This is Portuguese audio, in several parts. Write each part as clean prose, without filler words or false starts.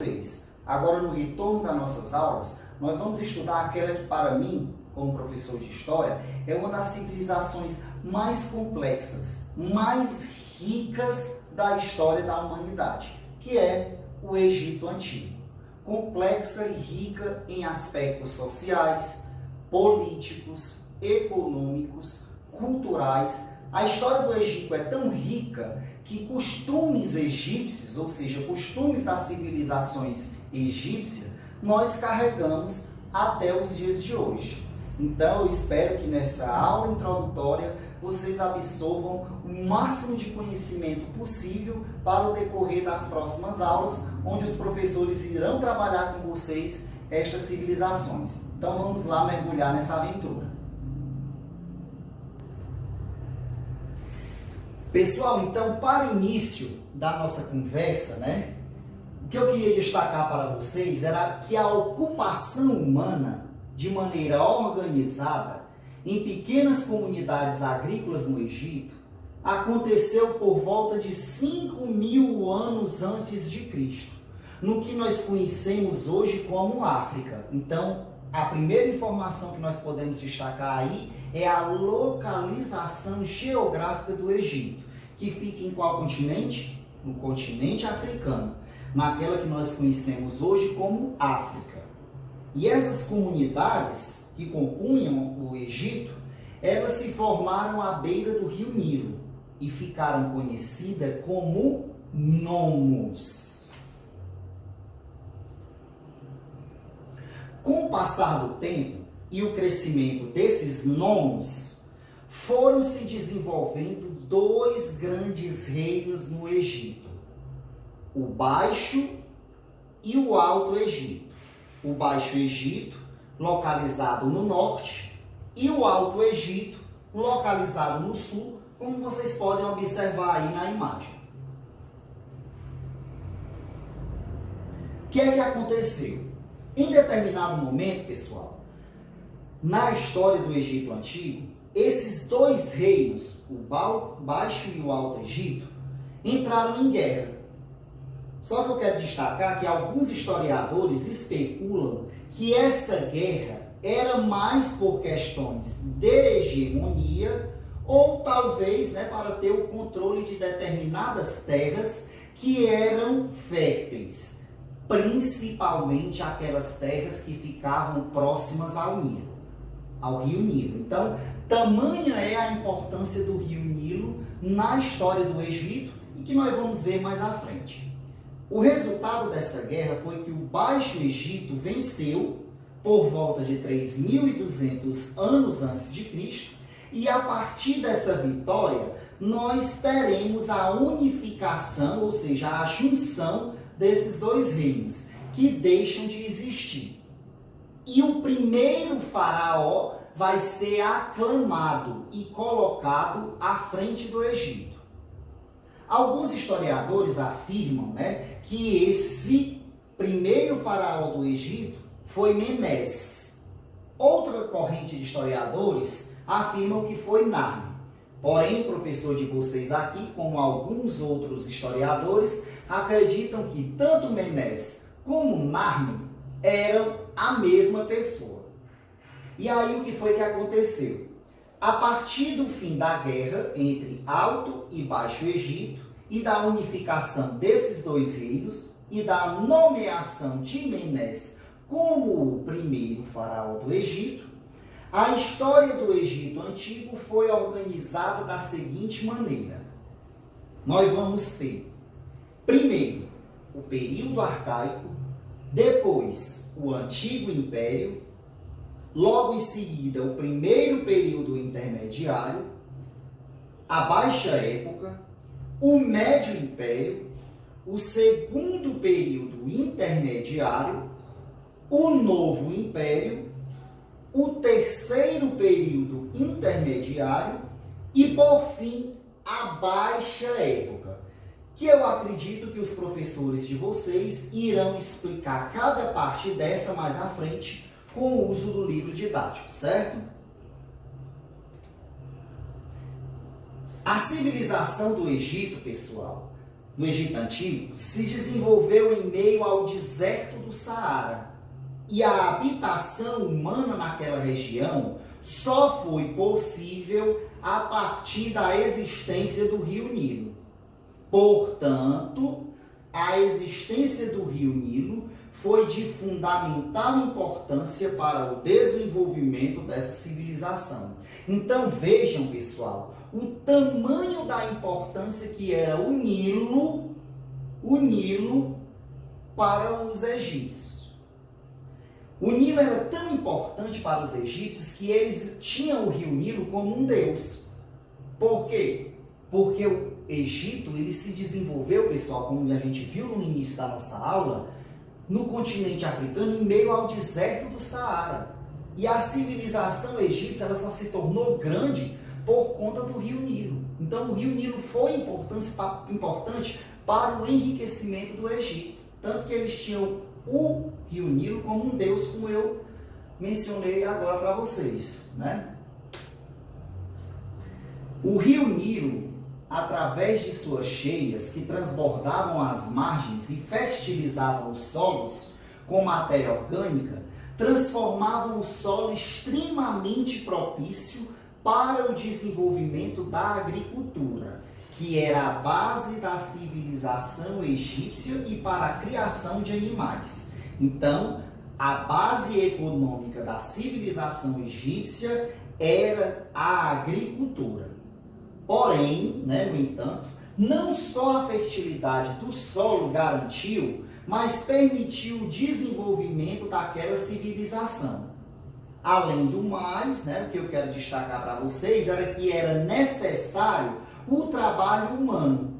vocês. Agora, no retorno das nossas aulas, nós vamos estudar aquela que, para mim, como professor de História, é uma das civilizações mais complexas, mais ricas da história da humanidade, que é o Egito Antigo. Complexa e rica em aspectos sociais, políticos, econômicos, culturais. A história do Egito é tão rica que costumes egípcios, ou seja, costumes das civilizações egípcias, nós carregamos até os dias de hoje. Então, eu espero que nessa aula introdutória vocês absorvam o máximo de conhecimento possível para o decorrer das próximas aulas, onde os professores irão trabalhar com vocês estas civilizações. Então, vamos lá mergulhar nessa aventura. Pessoal, então, para início da nossa conversa, o que eu queria destacar para vocês era que a ocupação humana, de maneira organizada, em pequenas comunidades agrícolas no Egito, aconteceu por volta de 5.000 anos antes de Cristo, no que nós conhecemos hoje como África. Então, a primeira informação que nós podemos destacar aí é a localização geográfica do Egito, que fica em qual continente? No continente africano, naquela que nós conhecemos hoje como África. E essas comunidades que compunham o Egito, elas se formaram à beira do rio Nilo e ficaram conhecidas como nomos. Com o passar do tempo e o crescimento desses nomos, foram se desenvolvendo dois grandes reinos no Egito, o Baixo e o Alto Egito. O Baixo Egito, localizado no norte, e o Alto Egito, localizado no sul, como vocês podem observar aí na imagem. O que é que aconteceu? Em determinado momento, pessoal, na história do Egito Antigo, esses dois reinos, o Baixo e o Alto Egito, entraram em guerra. Só que eu quero destacar que alguns historiadores especulam que essa guerra era mais por questões de hegemonia ou talvez para ter o controle de determinadas terras que eram férteis, principalmente aquelas terras que ficavam próximas ao Nilo, ao Rio Nilo. Então, tamanha é a importância do Rio Nilo na história do Egito e que nós vamos ver mais à frente. O resultado dessa guerra foi que o Baixo Egito venceu por volta de 3.200 anos antes de Cristo, e a partir dessa vitória nós teremos a unificação, ou seja, a junção desses dois reinos, que deixam de existir. E o primeiro faraó vai ser aclamado e colocado à frente do Egito. Alguns historiadores afirmam que esse primeiro faraó do Egito foi Menes. Outra corrente de historiadores afirmam que foi Narme. Porém, o professor de vocês aqui, como alguns outros historiadores, acreditam que tanto Menes como Narme eram a mesma pessoa. E aí o que foi que aconteceu? A partir do fim da guerra entre Alto e Baixo Egito e da unificação desses dois reinos e da nomeação de Menes como o primeiro faraó do Egito, a história do Egito Antigo foi organizada da seguinte maneira. Nós vamos ter, primeiro, o período arcaico, depois o Antigo Império, logo em seguida o primeiro período intermediário, a Baixa Época, o Médio Império, o segundo período intermediário, o Novo Império, o terceiro período intermediário e, por fim, a Baixa Época, que eu acredito que os professores de vocês irão explicar cada parte dessa mais à frente com o uso do livro didático, certo? A civilização do Egito, pessoal, no Egito Antigo se desenvolveu em meio ao deserto do Saara. E a habitação humana naquela região só foi possível a partir da existência do rio Nilo. Portanto, a existência do rio Nilo foi de fundamental importância para o desenvolvimento dessa civilização. Então vejam, pessoal, o tamanho da importância que era o Nilo para os egípcios. O Nilo era tão importante para os egípcios que eles tinham o rio Nilo como um deus. Por quê? Porque o Egito ele se desenvolveu, pessoal, como a gente viu no início da nossa aula, no continente africano, em meio ao deserto do Saara. E a civilização egípcia ela só se tornou grande por conta do rio Nilo. Então, o rio Nilo foi importante para o enriquecimento do Egito. Tanto que eles tinham o rio Nilo como um deus, como eu mencionei agora para vocês, né? O rio Nilo, através de suas cheias que transbordavam as margens e fertilizavam os solos com matéria orgânica, transformavam o solo extremamente propício para o desenvolvimento da agricultura, que era a base da civilização egípcia e para a criação de animais. Então, a base econômica da civilização egípcia era a agricultura. Porém, no entanto, não só a fertilidade do solo garantiu, mas permitiu o desenvolvimento daquela civilização. Além do mais, o que eu quero destacar para vocês era que era necessário o trabalho humano.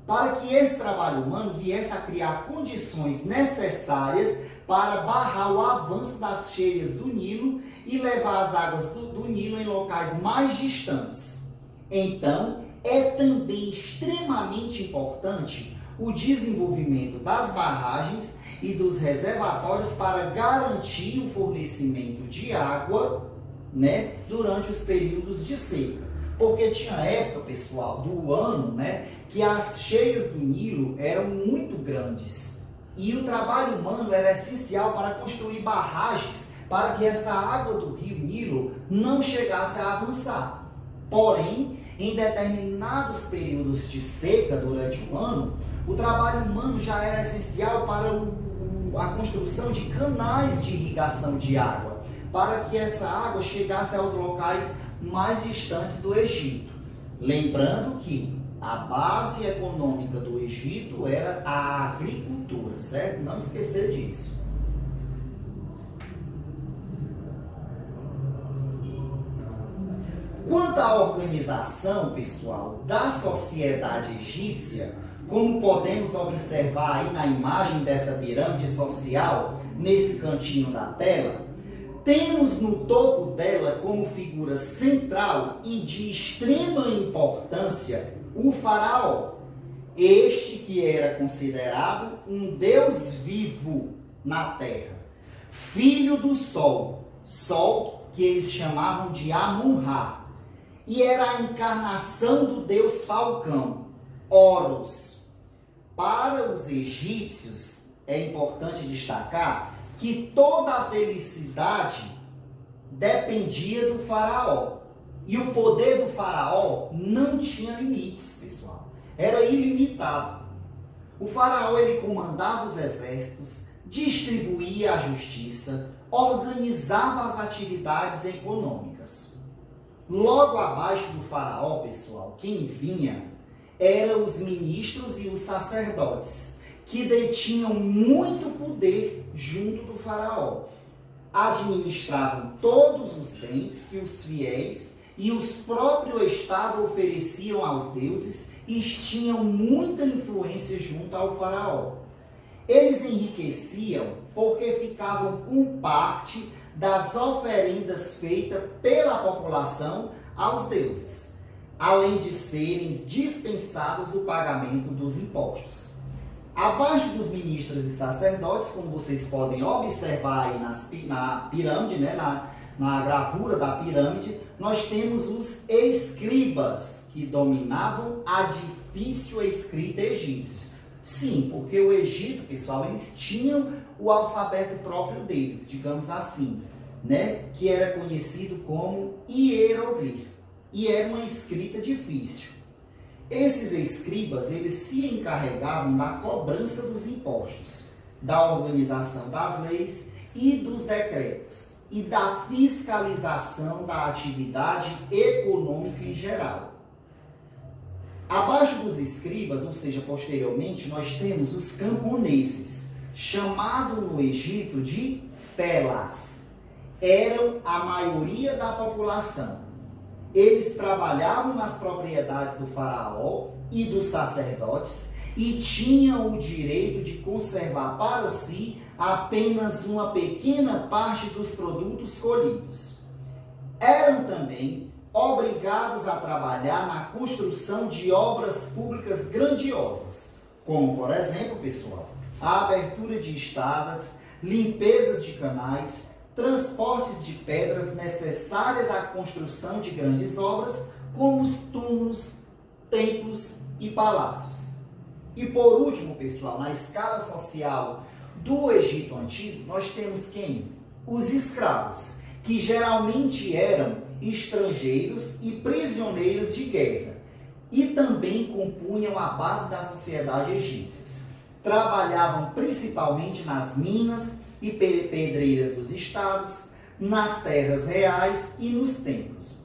Para que esse trabalho humano viesse a criar condições necessárias para barrar o avanço das cheias do Nilo e levar as águas do Nilo em locais mais distantes. Então, é também extremamente importante o desenvolvimento das barragens e dos reservatórios para garantir o fornecimento de água, durante os períodos de seca. Porque tinha época, pessoal, do ano, que as cheias do Nilo eram muito grandes. E o trabalho humano era essencial para construir barragens para que essa água do rio Nilo não chegasse a avançar. Porém, em determinados períodos de seca durante o ano, o trabalho humano já era essencial para a construção de canais de irrigação de água, para que essa água chegasse aos locais mais distantes do Egito. Lembrando que a base econômica do Egito era a agricultura, certo? Não esquecer disso. Quanto à organização, pessoal, da sociedade egípcia, como podemos observar aí na imagem dessa pirâmide social, nesse cantinho da tela, temos no topo dela como figura central e de extrema importância o faraó. Este que era considerado um deus vivo na terra, filho do sol, sol que eles chamavam de Amun-Ra, e era a encarnação do deus falcão, Horus. Para os egípcios, é importante destacar que toda a felicidade dependia do faraó. E o poder do faraó não tinha limites, pessoal. Era ilimitado. O faraó ele comandava os exércitos, distribuía a justiça, organizava as atividades econômicas. Logo abaixo do faraó, pessoal, quem vinha eram os ministros e os sacerdotes, que detinham muito poder junto do faraó. Administravam todos os bens que os fiéis e os próprios Estado ofereciam aos deuses e tinham muita influência junto ao faraó. Eles enriqueciam porque ficavam com parte das oferendas feitas pela população aos deuses, além de serem dispensados do pagamento dos impostos. Abaixo dos ministros e sacerdotes, como vocês podem observar aí na pirâmide, na gravura da pirâmide, nós temos os escribas, que dominavam a difícil a escrita egípcia? Sim, porque o Egito, pessoal, eles tinham o alfabeto próprio deles, digamos assim, né? Que era conhecido como hieroglifo, e era uma escrita difícil. Esses escribas, eles se encarregavam da cobrança dos impostos, da organização das leis e dos decretos, e da fiscalização da atividade econômica em geral. Abaixo dos escribas, ou seja, posteriormente, nós temos os camponeses, chamado no Egito de felas. Eram a maioria da população. Eles trabalhavam nas propriedades do faraó e dos sacerdotes e tinham o direito de conservar para si apenas uma pequena parte dos produtos colhidos. Eram também obrigados a trabalhar na construção de obras públicas grandiosas, como, por exemplo, pessoal, a abertura de estradas, limpezas de canais, transportes de pedras necessárias à construção de grandes obras, como os túmulos, templos e palácios. E por último, pessoal, na escala social do Egito Antigo, nós temos quem? Os escravos, que geralmente eram estrangeiros e prisioneiros de guerra, e também compunham a base da sociedade egípcia. Trabalhavam principalmente nas minas e pedreiras dos estados, nas terras reais e nos templos.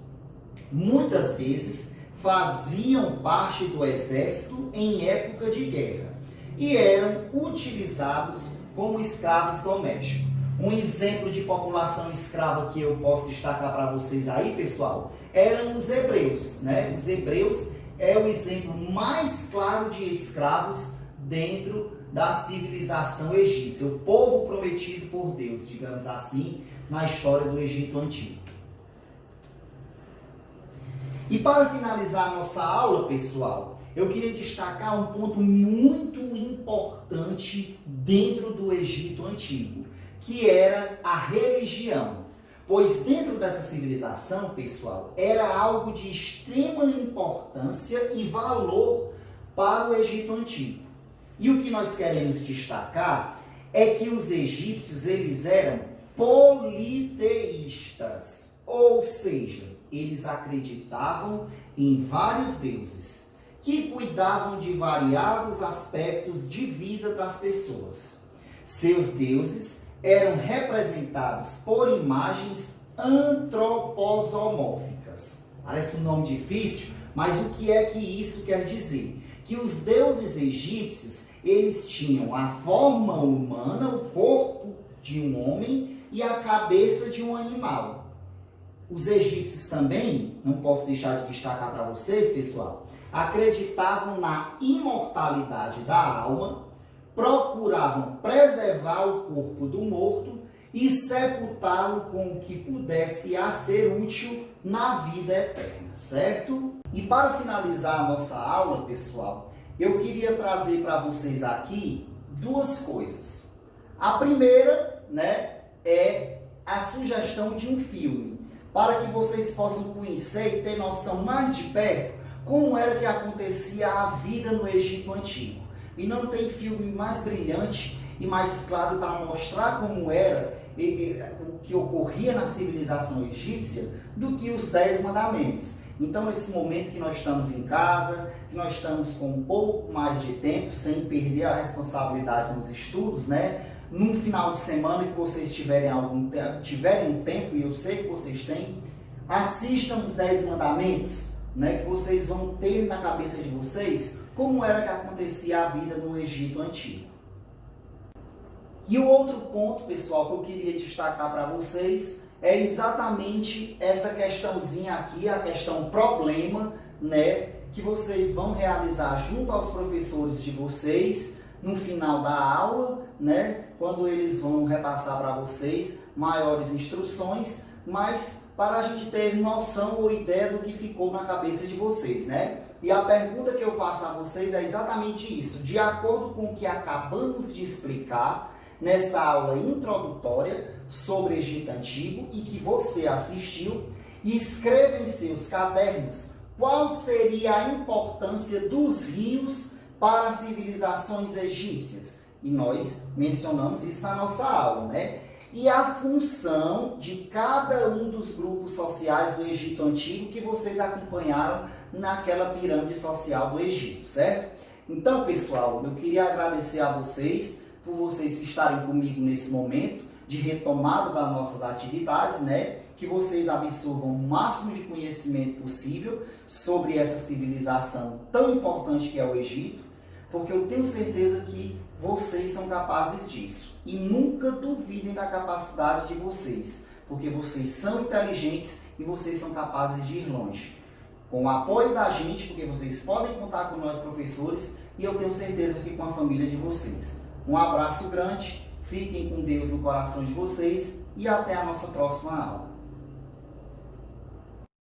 Muitas vezes faziam parte do exército em época de guerra e eram utilizados como escravos domésticos. Um exemplo de população escrava que eu posso destacar para vocês aí, pessoal, eram os hebreus, né? Os hebreus é o exemplo mais claro de escravos dentro da civilização egípcia, o povo prometido por Deus, digamos assim, na história do Egito Antigo. E para finalizar a nossa aula, pessoal, eu queria destacar um ponto muito importante dentro do Egito Antigo, que era a religião. Pois dentro dessa civilização, pessoal, era algo de extrema importância e valor para o Egito Antigo. E o que nós queremos destacar é que os egípcios, eles eram politeístas, ou seja, eles acreditavam em vários deuses, que cuidavam de variados aspectos de vida das pessoas. Seus deuses eram representados por imagens antroposomórficas. Parece um nome difícil, mas o que é que isso quer dizer? Que os deuses egípcios, eles tinham a forma humana, o corpo de um homem e a cabeça de um animal. Os egípcios também, não posso deixar de destacar para vocês, pessoal, acreditavam na imortalidade da alma, procuravam preservar o corpo do morto e sepultá-lo com o que pudesse a ser útil na vida eterna, certo? E para finalizar a nossa aula, pessoal, eu queria trazer para vocês aqui duas coisas. A primeira, né, é a sugestão de um filme, para que vocês possam conhecer e ter noção mais de perto como era que acontecia a vida no Egito Antigo. E não tem filme mais brilhante e mais claro para mostrar como era o que ocorria na civilização egípcia do que os 10 mandamentos. Então, nesse momento que nós estamos em casa, que nós estamos com um pouco mais de tempo, sem perder a responsabilidade nos estudos, né? Num final de semana que vocês tiverem um tempo, e eu sei que vocês têm, assistam os 10 mandamentos, né? Que vocês vão ter na cabeça de vocês como era que acontecia a vida no Egito Antigo. E o outro ponto, pessoal, que eu queria destacar para vocês é exatamente essa questãozinha aqui, a questão problema, né, que vocês vão realizar junto aos professores de vocês no final da aula, né, quando eles vão repassar para vocês maiores instruções, mas para a gente ter noção ou ideia do que ficou na cabeça de vocês, né? E a pergunta que eu faço a vocês é exatamente isso. De acordo com o que acabamos de explicar nessa aula introdutória sobre Egito Antigo e que você assistiu, escreva em seus cadernos qual seria a importância dos rios para as civilizações egípcias? E nós mencionamos isso na nossa aula, né? E a função de cada um dos grupos sociais do Egito Antigo que vocês acompanharam naquela pirâmide social do Egito, certo? Então, pessoal, eu queria agradecer a vocês por vocês estarem comigo nesse momento de retomada das nossas atividades, né? Que vocês absorvam o máximo de conhecimento possível sobre essa civilização tão importante que é o Egito, porque eu tenho certeza que vocês são capazes disso. E nunca duvidem da capacidade de vocês, porque vocês são inteligentes e vocês são capazes de ir longe. Com o apoio da gente, porque vocês podem contar com nós professores, e eu tenho certeza que com a família de vocês. Um abraço grande, fiquem com Deus no coração de vocês e até a nossa próxima aula.